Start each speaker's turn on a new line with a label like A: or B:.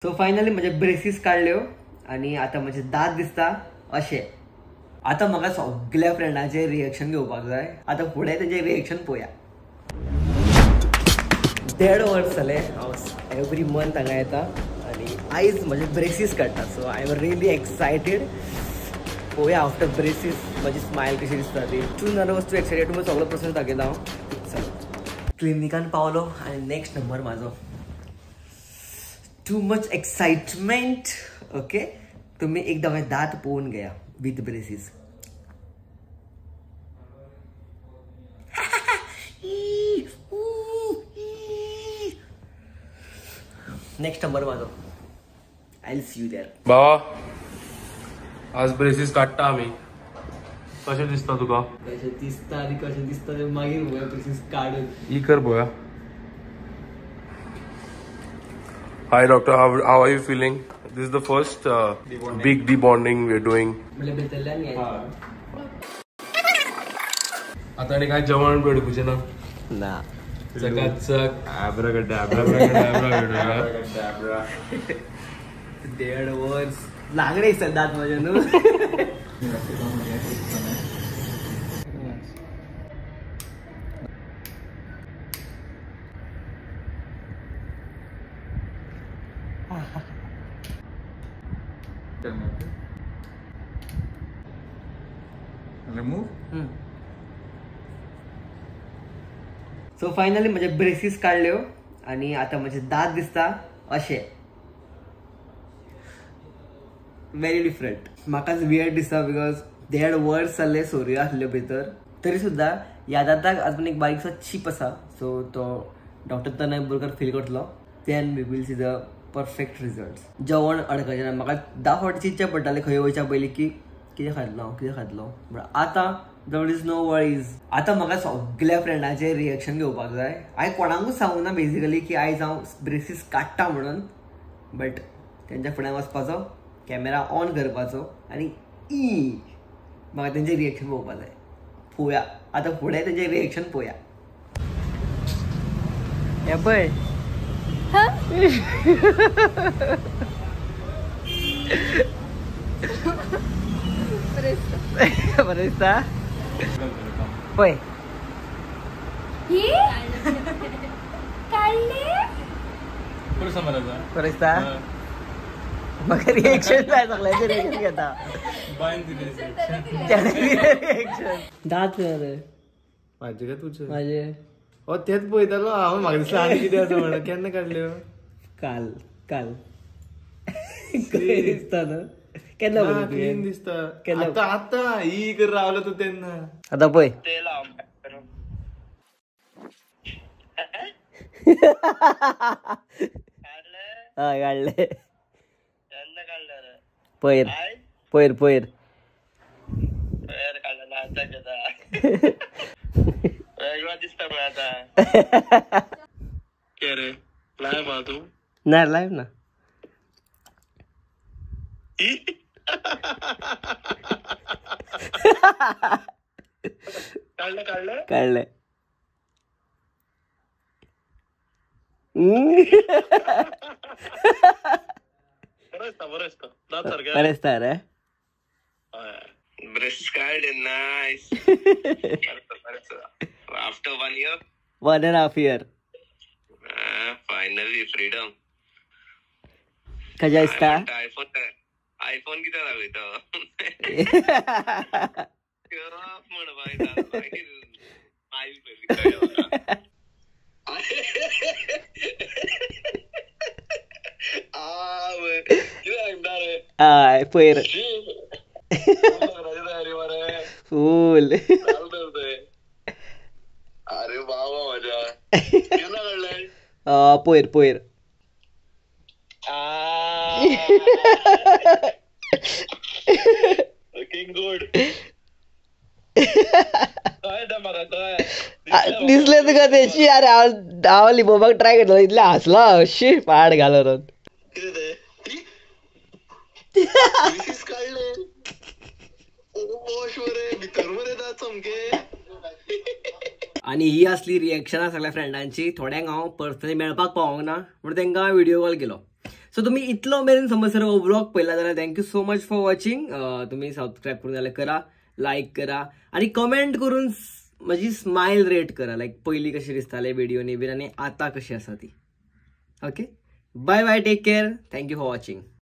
A: So finally म्हजे ब्रेसीस काढल्यो आणि आता म्हजे दात दिसता अशे. आता म्हाका सगळ्या फ्रेंडांचे रिएक्शन घेवपाक जाय. आता फुडें तेंचे रिएक्शन पळोवया. 1.5 वर्स जाले हांव एवरी मंथ हांगा येता आणि आयज म्हजे ब्रेसीस काडटा. So I am really excited. पळोवया आफ्टर ब्रेसीस म्हजी स्मायल कशी दिसता ती. तूं जाल्यार वस्तू एक्सायटेड. तुमकां सगळो प्रश्न दाखयता हांव. चल क्लिनिकान पावलो आणि नेक्स्ट नंबर म्हाजो. Too much excitement. ओके, तुम्ही एकदा माझे दात पळोवन घेया विथ ब्रेसीस. नेक्स्ट नंबर माझो. I will see you there.
B: बाबा आज ब्रेसीस काढता आम्ही. कशें दिसता तुका?
A: कशें दिसता आनी कशें दिसता ते मागीर पळोवया. ब्रेसीस काडून
B: ही कर पळोवया. Hi doctor, how are you feeling? This is the first big debonding we're doing.
A: म्हणजे भितरल्यान घ्यायचं
B: आता आणि काय जेवण बेडकुचे ना
A: ना.
B: चकाचक ॲब्रागड्डा
A: 1.5 वर्स लागले दात माझे न्हू. सो फायनली म्हजे ब्रेसीस काढल्यो आणि आता म्हजे दात दिसता अशे. Very different. म्हाकाच वियर्ड दिसता बिकॉज 1.5 वर्स जाले सोऱ्यो आसल्यो भितर. तरी सुद्धा ह्या दाताक अजून एक बारीकसो चीप आसा. सो तो डॉक्टर तनय बोरकर फील करतलो. Then we will see the perfect result. जेवण अडकचे ना. म्हाका 10 फावटी चिंतचें पडटालें खंय वयच्या पयलीं की कितें खातलो. बट आतां देयर इज नो वरीज. आता म्हाका सगळ्या फ्रेंडांचे रिएक्शन घेवपाक जाय. हांवें कोणाकूच सांगूंक ना बेसिकली की आयज हांव ब्रेसीस काडटा म्हणून. बट तेंच्या फुड्यान वचपाचो, कॅमेरा ऑन करपाचो आनी म्हाका तेंचे रिएक्शन पळोवपाक जाय. पळोवया आता फुडें तेंचे रिएक्शन पळोवया. हे पळय बरें दिसता पळय. बरें दिसता. म्हाका रिएक्शन जाय. सगळ्यांचे रिएक्शन घेता. रिएक्शन दात
B: माझे का तुझे?
A: माझे
B: तेच पळयतालो हांव. म्हाका दिसता आनी कितें आसा म्हणून. केन्ना काडल्यो?
A: काल दिसता ना. केन्ना
B: क्लीन दिसता. आता ही कर रावलो तू तेन्ना.
A: आता पळय काढले. पयर ना लाईव्ह ना. काढले. बरेस्ता रे.
C: Breast card is nice. After 1 year?
A: 1.5 year.
C: Finally freedom.
A: कशा दिसता?
C: iPhone किती लागतो? म्हण
A: पयर फुल.
C: अरे बाबा मजा.
A: पयर
C: लुकिंग गुड.
A: दिसले तुका त्याची. अरे हांव लिपोवपाक ट्राय करतलो इतले हसलो. शी पाड घालून.
C: काढले
A: आणि ही असली रिएक्शन सगळ्या फ्रेंडांची. थोड्यांक हांव पर्सनली मेळपाक पावोंक ना म्हणून तांकां व्हिडिओ कॉल केलो. सो तुम्ही इतलो मेरेन समज व्लॉग पळयला जाल्यार thank you so much for watching. तुम्ही सबस्क्राईब करून जाल्यार करा, लाईक करा आणि कमेंट करून माझी स्माइल रेट करा. लाईक पहिली कशी दिसताले व्हिडिओनी बीन आणि आता कशी आसा ती. Okay, bye bye, take care, thank you for watching.